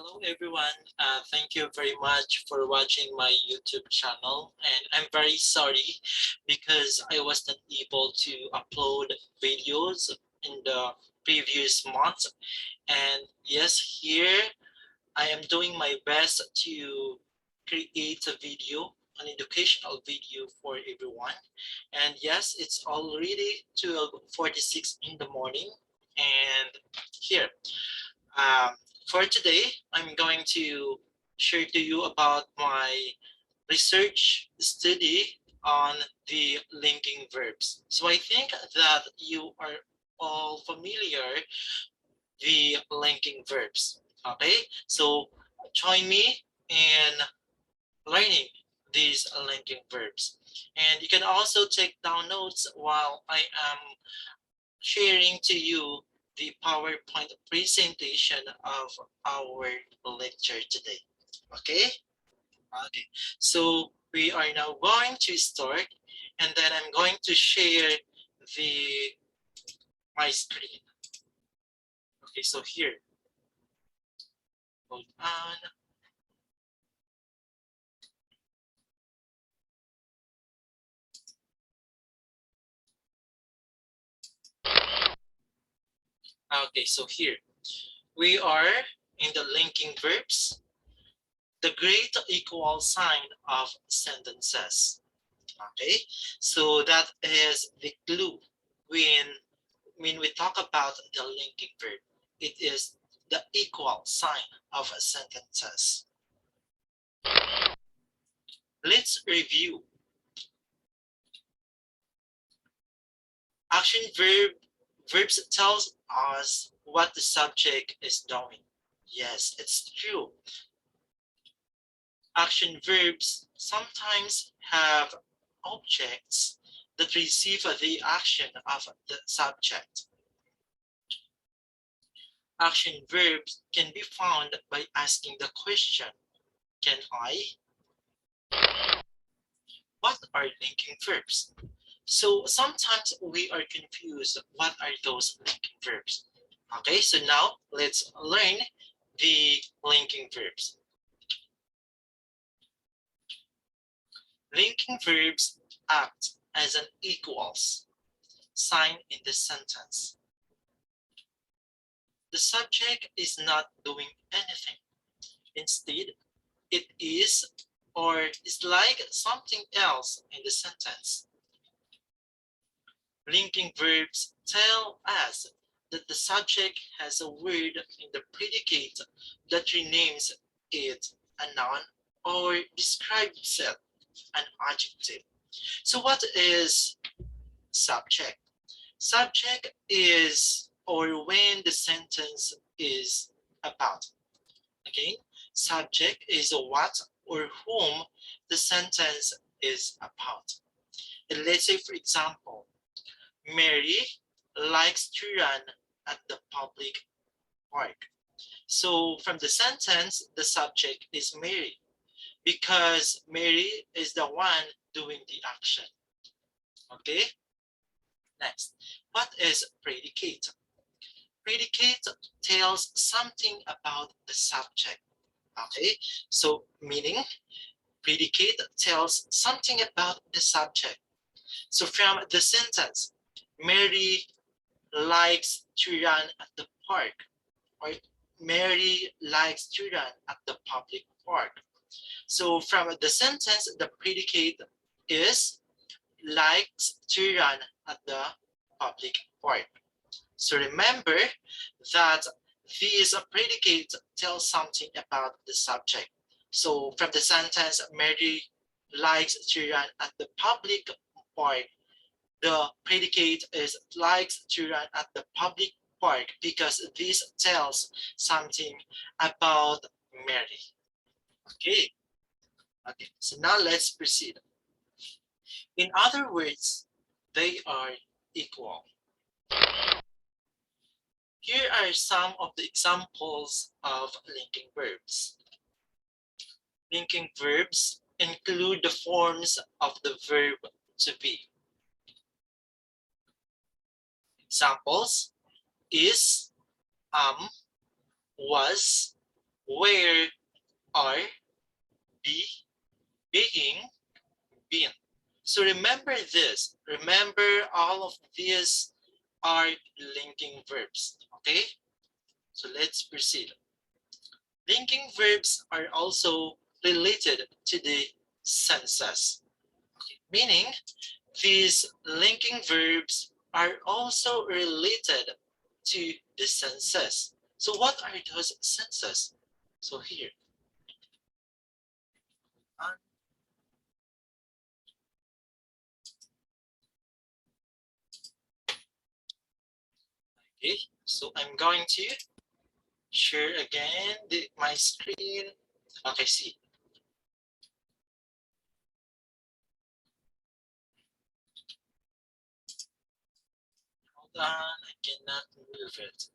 Hello everyone, thank you very much for watching my YouTube channel, and I'm very sorry because I was not able to upload videos in the previous month. And yes, here I am doing my best to create a video, an educational video for everyone. And yes, it's already 12:46 in the morning, and here um, for today, I'm going to share to you about my research study on the linking verbs. So I think that you are all familiar the linking verbs. Okay, so join me in learning these linking verbs. And you can also take down notes while I am sharing to you the PowerPoint presentation of our lecture today. Okay? Okay. So we are now going to start, and then I'm going to share the my screen. Okay, so here. Hold on. Okay, so here we are in the linking verbs, the great equal sign of sentences. Okay, so that is the clue when we talk about the linking verb. It is the equal sign of sentences. Let's review. Action verbs tells us what the subject is doing. Yes, it's true. Action verbs sometimes have objects that receive the action of the subject. Action verbs can be found by asking the question, can I? What are linking verbs? So sometimes we are confused. What are those linking verbs? Okay, so now let's learn the linking verbs. Linking verbs act as an equals sign in the sentence. The subject is not doing anything. Instead, it is or is like something else in the sentence. Linking verbs tell us that the subject has a word in the predicate that renames it a noun or describes it an adjective. So what is subject? Subject is or when the sentence is about. Again, subject is what or whom the sentence is about. And let's say, for example, Mary likes to run at the public park. So from the sentence, the subject is Mary because Mary is the one doing the action. Okay, next, what is predicate? Predicate tells something about the subject. Okay, so meaning predicate tells something about the subject. So from the sentence, Mary likes to run at the park, or Mary likes to run at the public park. So from the sentence, the predicate is likes to run at the public park. So remember that these predicates tell something about the subject. So from the sentence, Mary likes to run at the public park, the predicate is likes to run at the public park because this tells something about Mary. Okay. Okay. So now let's proceed. In other words, they are equal. Here are some of the examples of linking verbs. Linking verbs include the forms of the verb to be. Examples is, was, where, are, be, being, been. So remember this. Remember all of these are linking verbs. Okay? So let's proceed. Linking verbs are also related to the senses. Okay. Meaning, these linking verbs are also related to the senses. So what are those senses? So here. Okay, so I'm going to share again my screen. Okay, see. Hold on, I cannot move it.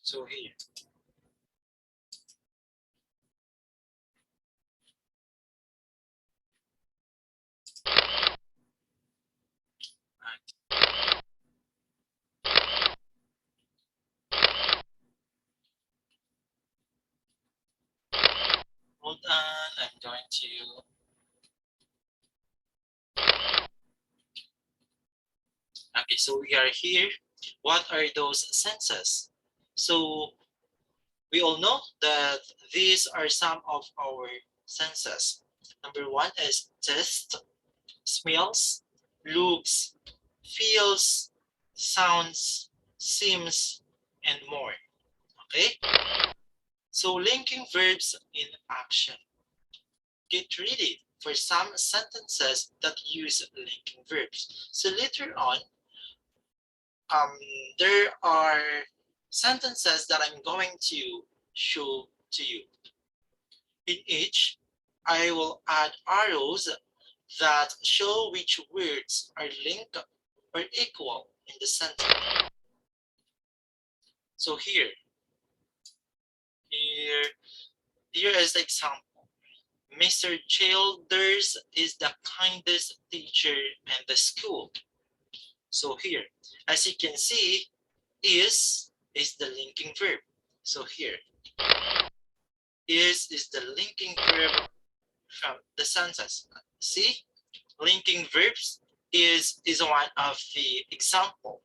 So here. Hold on, I'm going to. Okay, so we are here. What are those senses? So we all know that these are some of our senses. Number one is taste, smells, looks, feels, sounds, seems, and more. Okay? So linking verbs in action. Get ready for some sentences that use linking verbs. So later on, um, there are sentences that I'm going to show to you. In each, I will add arrows that show which words are linked or equal in the sentence. So here, here is the example. Mr. Childers is the kindest teacher in the school. So here, as you can see, is the linking verb. So here, is the linking verb from the sentence. See, linking verbs is one of the example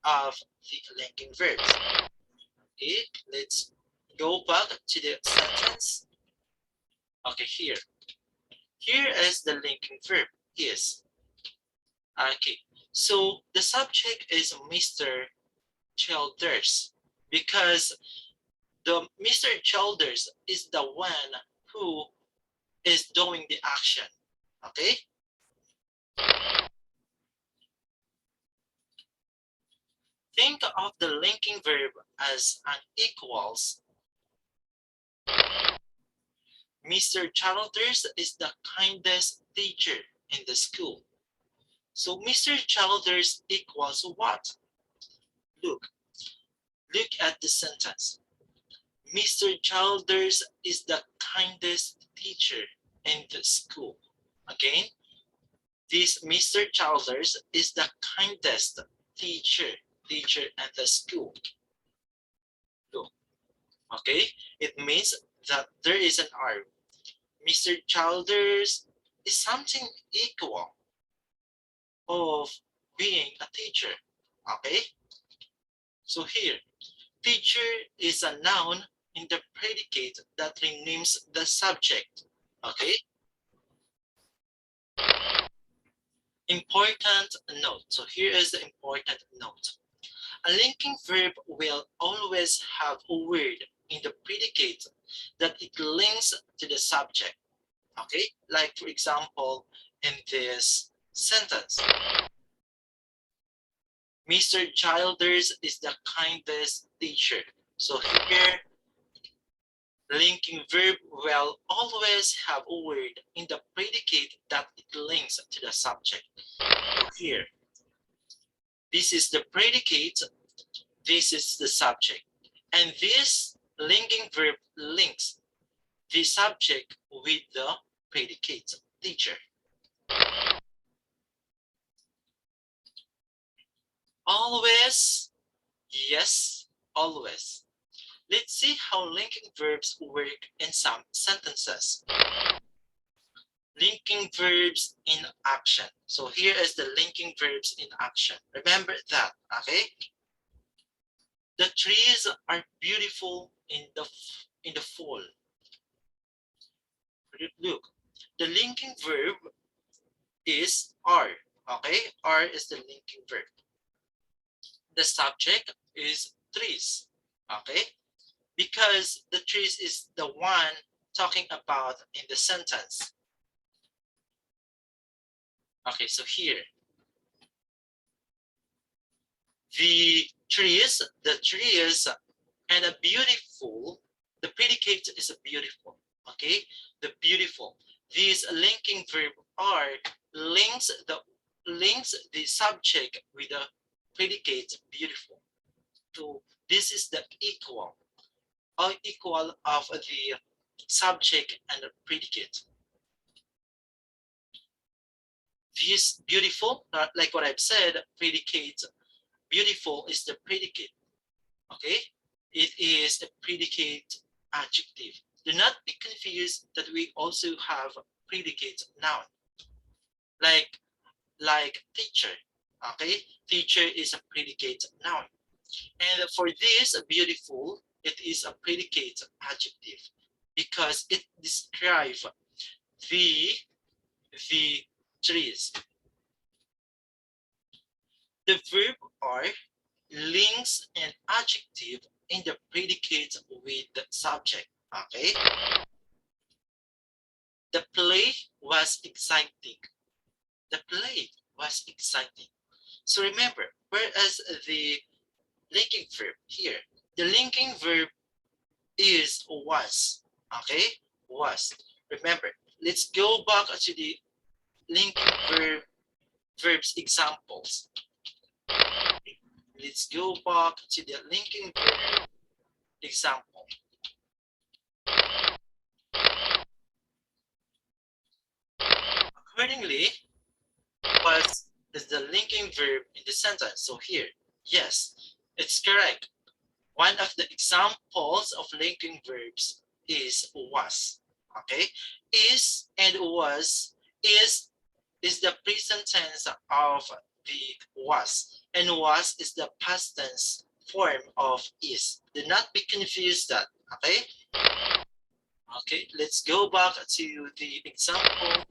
of the linking verbs. Okay, let's go back to the sentence. Okay, here is the linking verb is. Okay, so the subject is Mr. Childers because the Mr. Childers is the one who is doing the action. Okay, think of the linking verb as an equals. Mr. Childers is the kindest teacher in the school. So Mr. Childers equals what? Look, look at the sentence. Mr. Childers is the kindest teacher in the school. Again, this Mr. Childers is the kindest teacher in the school. Look, okay, it means that there is an R. Mr. Childers is something equal of being a teacher. Okay, so here, teacher is a noun in the predicate that renames the subject. Okay? Important note. So here is the important note. A linking verb will always have a word in the predicate that it links to the subject. Okay? Like for example, in this sentence, Mr. Childers is the kindest teacher. So here, linking verb will always have a word in the predicate that it links to the subject. So here, this is the predicate, this is the subject. And this linking verb links the subject with the predicate, teacher. Always, yes, always. Let's see how linking verbs work in some sentences. Linking verbs in action. So here is the linking verbs in action. Remember that, okay? The trees are beautiful in the fall. Look, the linking verb is are, okay? Are is the linking verb. The subject is trees, okay? Because the trees is the one talking about in the sentence. Okay, so here, the trees, and a beautiful, the predicate is a beautiful, okay? The beautiful. These linking verb are links the subject with the predicate beautiful. So this is the equal of the subject and the predicate. This beautiful, like what I've said, predicate, beautiful is the predicate, okay? It is a predicate adjective. Do not be confused that we also have predicate noun, like teacher, okay? Teacher is a predicate noun. And for this beautiful, it is a predicate adjective because it describes the trees. The verb are links an adjective in the predicate with the subject, okay? The play was exciting. The play was exciting. So remember, whereas the linking verb here, the linking verb is was, okay? Was. Remember, let's go back to the linking verbs examples. Let's go back to the linking verb example. Accordingly, was is the linking verb in the sentence. So here, yes, it's correct. One of the examples of linking verbs is was. Okay, is and was is the present tense of the was, and was is the past tense form of is. Do not be confused that. Okay. Okay, let's go back to the example.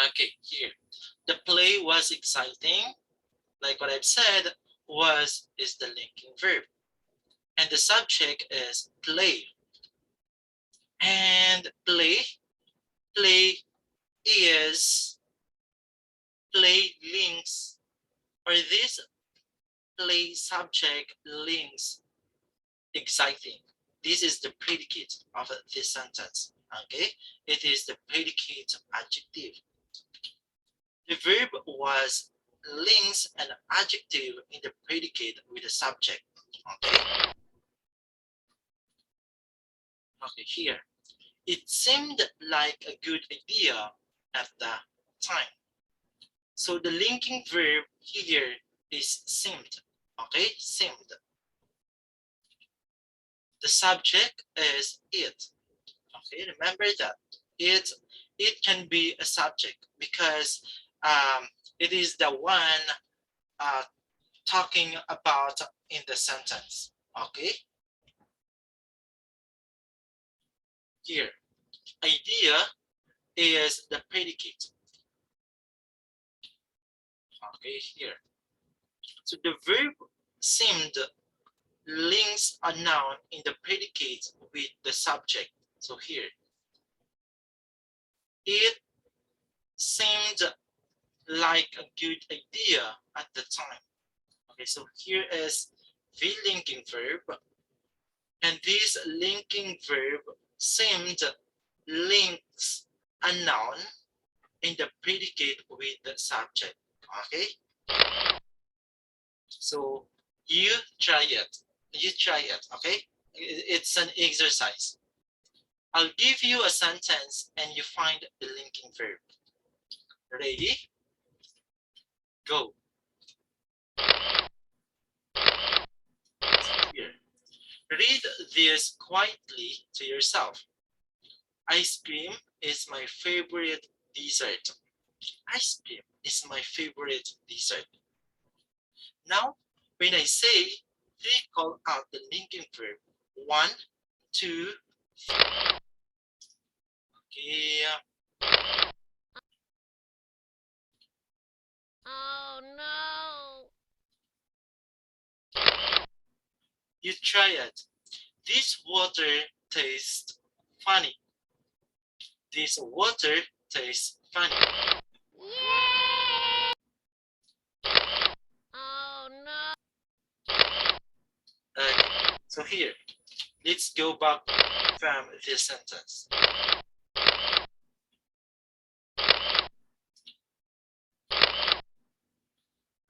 Okay, here. The play was exciting. Like what I've said, was is the linking verb. And the subject is play. And play is play links, or this play subject links exciting. This is the predicate of this sentence. Okay, it is the predicate adjective. The verb was links an adjective in the predicate with the subject. Okay. Okay, here. It seemed like a good idea at the time. So the linking verb here is seemed. Okay, seemed. The subject is it. Okay, remember that it can be a subject because it is the one uh, talking about in the sentence. Okay, here idea is the predicate. Okay, here. So the verb seemed links a noun in the predicate with the subject. So here, it seemed like a good idea at the time. Okay, so here is the linking verb, and this linking verb seemed links a noun in the predicate with the subject. Okay, so you try it. You try it. Okay, it's an exercise. I'll give you a sentence and you find the linking verb. Ready? Go. Here. Read this quietly to yourself. Ice cream is my favorite dessert. Ice cream is my favorite dessert. Now, when I say, three, call out the linking verb. 1, 2, 3. Okay. Oh no! You try it. This water tastes funny. This water tastes funny. Yay! Oh no! Okay. So here, let's go back from this sentence.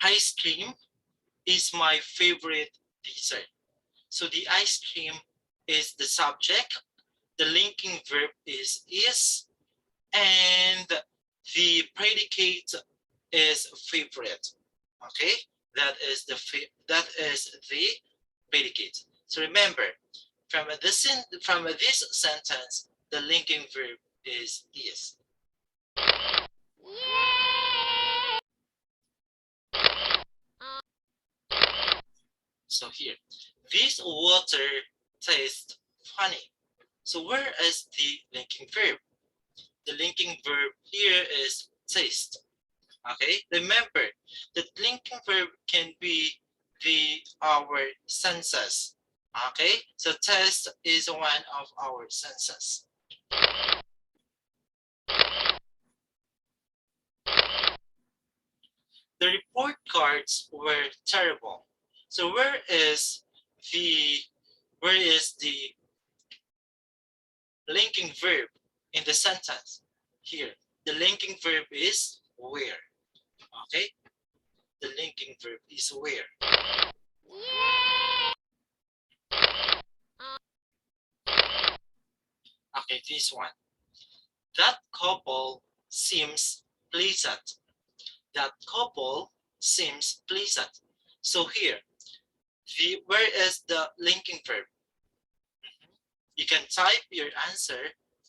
Ice cream is my favorite dessert. So the ice cream is the subject, the linking verb is, and the predicate is favorite. Okay, that is the predicate. So remember, from this sentence, the linking verb is. Yay! So here, this water tastes funny. So where is the linking verb? The linking verb here is taste. Okay, remember that linking verb can be our senses. Okay, so taste is one of our senses. The report cards were terrible. So where is the linking verb in the sentence? Here, the linking verb is where. Okay, the linking verb is where. Yay! Okay, this one. That couple seems pleasant. That couple seems pleasant. So here, where is the linking verb? You can type your answer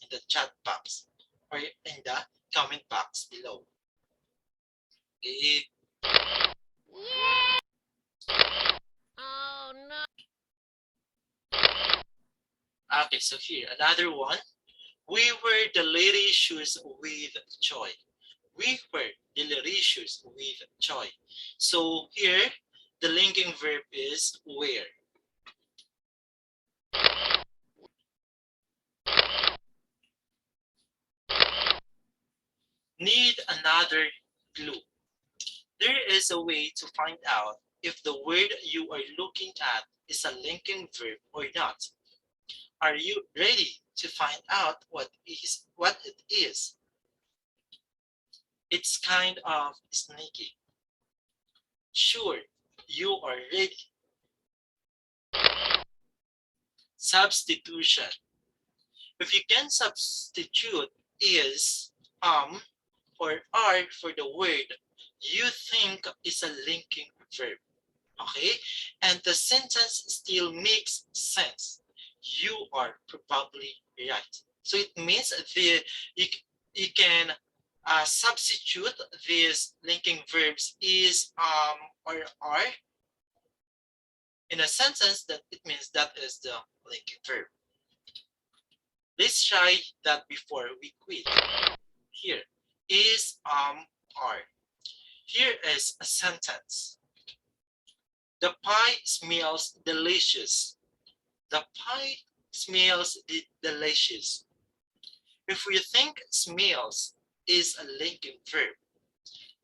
in the chat box or in the comment box below. Okay. Yay! Oh no! Okay, so here, another one. We wear the lady shoes with joy. We wear the lady shoes with joy. So here, the linking verb is wear. Need another clue. There is a way to find out if the word you are looking at is a linking verb or not. Are you ready to find out what it is? It's kind of sneaky. Sure, you are ready. Substitution. If you can substitute is, or are for the word you think is a linking verb. Okay, and the sentence still makes sense. You are probably right. So it means you, you can substitute these linking verbs is or are in a sentence that it means that is the linking verb. Let's try that before we quit. Here is are. Here is a sentence. The pie smells delicious. The pie smells delicious. If we think smells is a linking verb,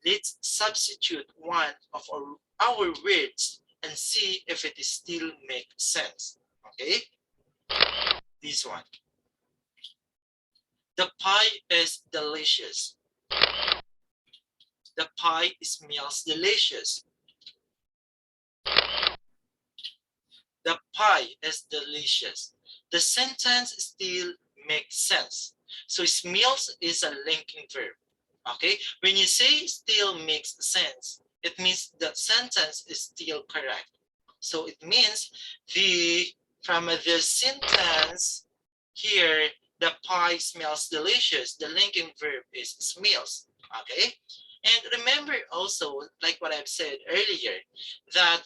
let's substitute one of our words and see if it still makes sense. Okay? This one. The pie is delicious. The pie smells delicious. The pie is delicious. The sentence still makes sense. So smells is a linking verb. Okay, when you say still makes sense, it means the sentence is still correct. So it means from the sentence here, the pie smells delicious. The linking verb is smells. Okay, and remember also, like what I've said earlier, that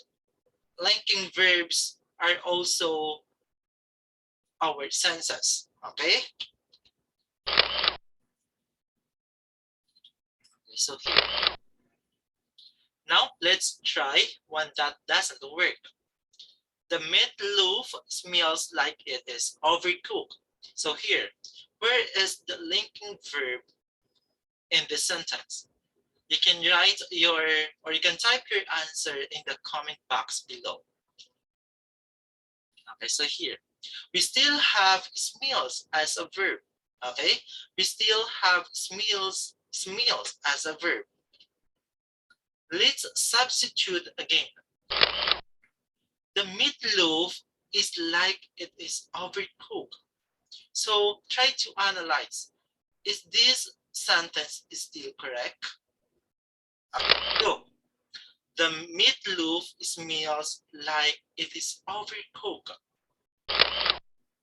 linking verbs are also our senses. Okay, so here. Now let's try one that doesn't work. The meatloaf smells like it is overcooked. So here, where is the linking verb in the sentence? You can write or you can type your answer in the comment box below. Okay, so here, we still have smells as a verb. Okay, we still have smells as a verb. Let's substitute again. The meatloaf is like it is overcooked. So try to analyze. Is this sentence still correct? No. The meatloaf smells like it is overcooked.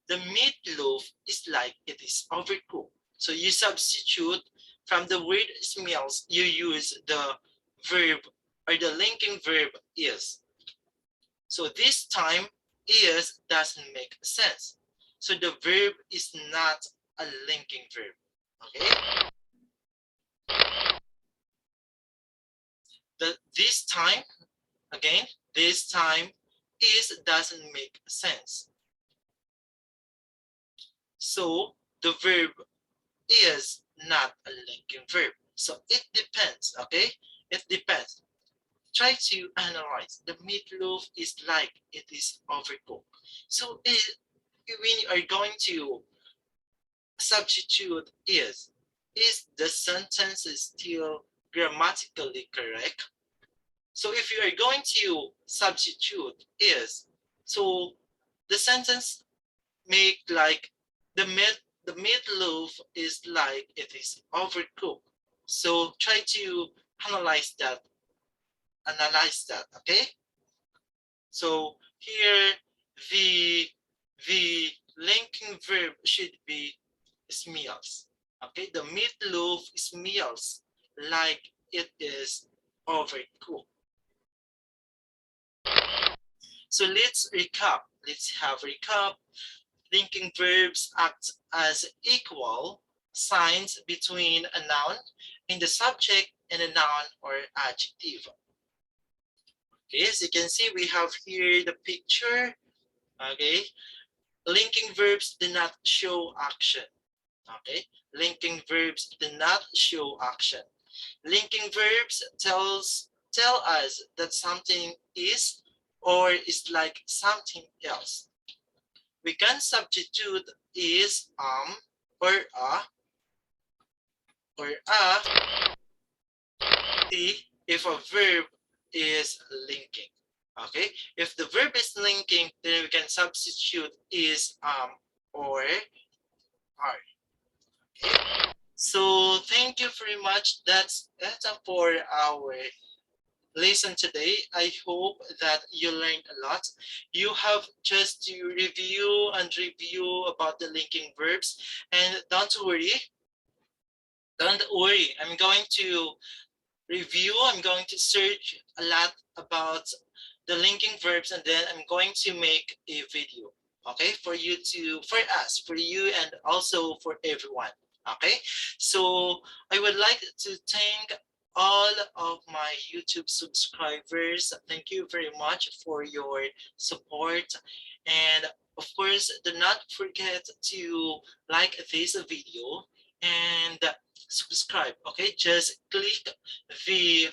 The meatloaf is like it is overcooked. So you substitute from the word smells, you use the verb or the linking verb is. So this time is doesn't make sense. So the verb is not a linking verb. Okay? This time, again, this time is doesn't make sense. So the verb is not a linking verb. So it depends, okay? It depends. Try to analyze. The meatloaf is like it is overcooked. So when you are going to substitute is the sentence still grammatically correct? So if you are going to substitute is, so the sentence make like the meatloaf is like it is overcooked. So try to analyze that, okay? So here the linking verb should be smells. Okay, the meatloaf smells like it is overcooked. So let's recap. Let's have recap. Linking verbs act as equal signs between a noun in the subject and a noun or adjective. Okay, as you can see, we have here the picture. Okay, linking verbs do not show action. Okay, linking verbs do not show action. Linking verbs tell us that something is or is like something else. We can substitute is or a if a verb is linking. Okay, if the verb is linking, then we can substitute is or are. Okay? So thank you very much. That's it for our lesson today. I hope that you learned a lot. You have just to review and review about the linking verbs. And don't worry. I'm going to review. I'm going to search a lot about the linking verbs, and then I'm going to make a video, okay, for us, for you, and also for everyone. Okay, so I would like to thank all of my YouTube subscribers. Thank you very much for your support, and of course, do not forget to like this video and subscribe. Okay, just click the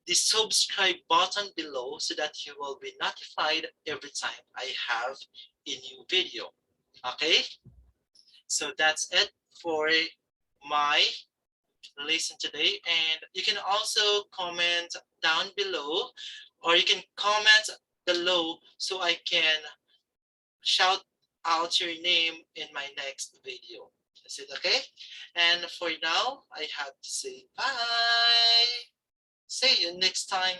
the subscribe button below so that you will be notified every time I have a new video. Okay, so that's it for my lesson today. And you can also comment down below, or you can comment below so I can shout out your name in my next video. Is it okay? And for now, I have to say bye. See you next time.